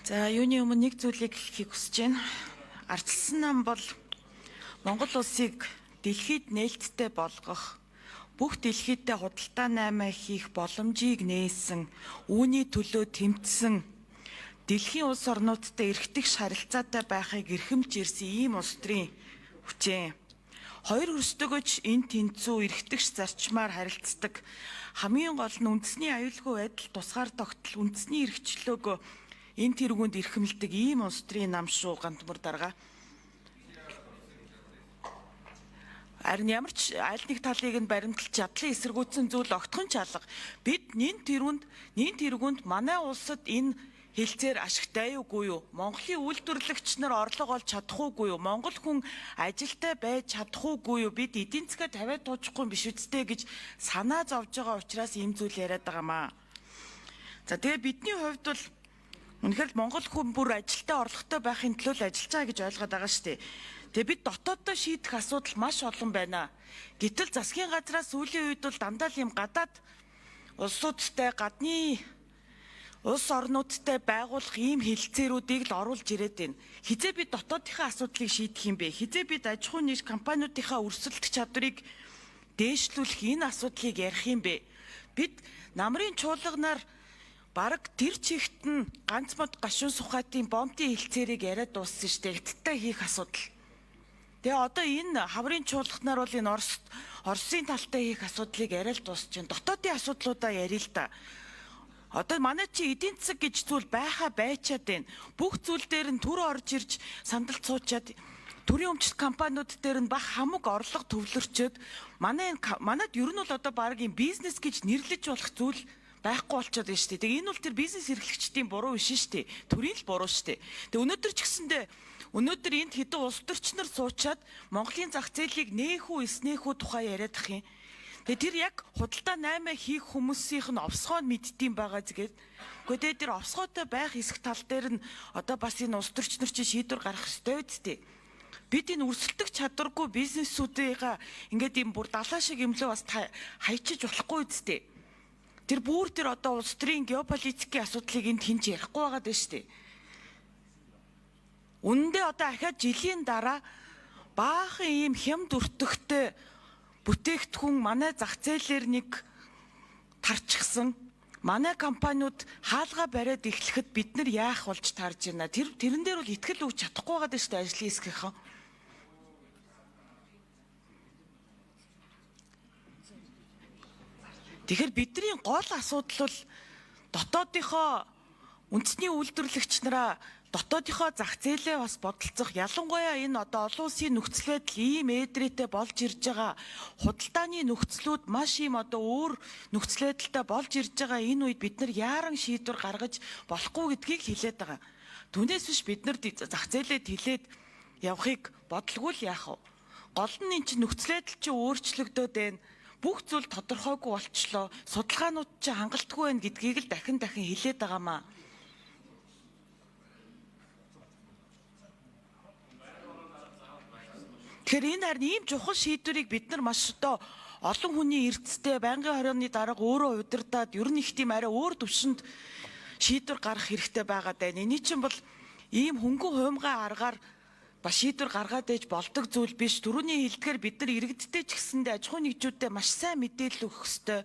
За юуны өмнө нэг зүйлийг хэлхийг хүсэж байна. Ардчилсан нам бол Монгол улсыг дэлхийд нээлттэй болгох, бүх дэлхийдээ худалдаа наймаа хийх боломжийг нээсэн, үүний төлөө тэмцсэн, дэлхийн улс орнуудтай эрхтгч харилцаатай байхыг эрхэмж ирсэн ийм улс төрийн хүчин. Хоёр хөрстөгөж энэ тэнцүү эрхтгч зарчмаар харилцдаг. Хамгийн гол нь үндэсний аюулгүй байдал тусгаар тогтол үндэсний эрхчлөөг энэ тэргуунд эрхэмлдэг ийм улс төрийн нам шүү Гантмөр дарга. Харин ямар ч аль нэг талыг нь баримталж чадлын эсэргүүцсэн зүйл огтхон чалга. Бид нэн тэргуунд манай улсад энэ хэлцээр ашигтай юугүй юу? Монголын үйлдвэрлэгч нар орлого олж чадахгүй юу? Монгол хүн ажилтай байж чадахгүй юу? Бид эдийн засгаа тавиад туучихгүй биш үсттэй гэж санаа зовж байгаа учраас ийм зүйл яриад байгаамаа. За тэгээ бидний хувьд бол үнэхээр Монгол хүн бүр ажилтай орлоготой байхын төлөө л ажиллаж байгаа гэж ойлгоод байгаа шүү дээ. Тэгээ бид дотооддоо шийдэх асуудал маш олон байна. Гэтэл засгийн газраас сүүлийн үед бол дандаа л юм гадаад улсуудтай гадны улс орнуудтай байгуулах ийм хэлэлцээрүүдийг л оруулж ирээд байна. Хизээ бид дотоодынхаа асуудлыг шийдэх юм бэ? Хизээ бид аж ахуйн нийт компаниудынхаа өрсөлдөх чадварыг дээшлүүлэх энэ асуудлыг ярих юм бэ? Бид намрын чуулганаар бараг тэр чигт нь ганц мод гашуун сухатын бомтын хэлцээрийг яриад дууссан шүү дээ. Хятадтай хийх асуудал. Тэгээ одоо энэ хаврын чуулганаар бол энэ Оросын талтай хийх асуудлыг яриад дуусч байна. Дотоодын асуудлуудаа ярил л да. Одоо манай чи эдийн засаг гэж зүйл байчаад байна. Бүх зүйл дээр нь төр орж ирж сандалд суучаад төрийн өмчлөлт компаниуд дээр нь бага хамаг орлого төвлөрчөөд манад ер нь бол одоо баг юм бизнес гэж нэрлэж болох зүйл байхгүй болчиход байна шүү дээ. Тэгээ энэ бол тэр бизнес эрхлэгчдийн буруу биш шүү дээ. Төрийн л буруу шүү дээ. Тэгээ өнөөдөр ч гэсэндээ өнөөдөр энд хэдэн улс төрч нар суучаад Монголын зах зээлийг нээхүү эснээхүү тухай яриад ах юм. Тэгээ тэр яг худалдаа наймаа хийх хүмүүсийнх нь овсгоо мэддэм байгаа зэрэг. Гэхдээ тэр овсгоотой байх хэсэг тал дээр нь одоо бас энэ улс төрч нар чинь шийдвэр гаргах ёстой үсттэй. Бид энэ өрсөлдөх чадваргүй бизнесүүдийнхаа ингээд юм бүр далаа шиг юмлээ бас хайчиж болохгүй үсттэй. Тэр бүр тэр одоо улс төрийн геополитикийн асуудлыг энд хинж ярихгүй байгаа даа шүү дээ. Үндэ одоо ахаад жилийн дараа баахан ийм хямд өртөгтэй бүтээгдэхүүн манай зах зээлээр нэг тарчихсан. Манай компаниуд хаалга бариад эхлэхэд бид нар яах болж таарж байна. Тэрэн дээр бол итгэл өгч чадахгүй байгаа даа шүү дээ ажлын хэсгийнхэн. Тэгэхээр бидний гол асуудал бол дотоодынхоо үндэсний үйлдвэрлэгч нараа дотоодынхоо зах зээлээ бас бодолцох, ялангуяа энэ одоо олон улсын нөхцөл байдал ийм ээдрээтэй болж ирж байгаа худалдааны нөхцлүүд маш ийм одоо өөр нөхцөл байдалтай болж ирж байгаа энэ үед бид нар яаран шийдвэр гаргаж болохгүй гэдгийг хэлээд байгаа. Түүнээс биш бид нар зах зээлээ тэлээд явахыг бодлого л яах вэ? Гол нь энэ чинь нөхцөл байдал чинь өөрчлөгдөд байна. Бүх зүйл тодорхойгүй болчлоо. Судалгаанууд чинь хангалтгүй байна гэдгийг л дахин хэлээд байгаамаа. Тэгэхээр энэ харин ийм чухал шийдвэрийг бид нар маш одоо олон хүний эрдэстэй байнгын хорионы дарга өөрөө удирдаад ер нь их тийм арай өөр төвшөнд шийдвэр гаргах хэрэгтэй байгаад байна. Эний чинь бол ийм хөнгөн хуймгай аргаар бас шийдвэр гаргаад ээж болдог зүйл биш. Түрүүний хэлдгээр бид нар иргэдтэй ч гэсэндээ аж ахуйн нэгжүүдэд маш сайн мэдээлэл өгөх ёстой.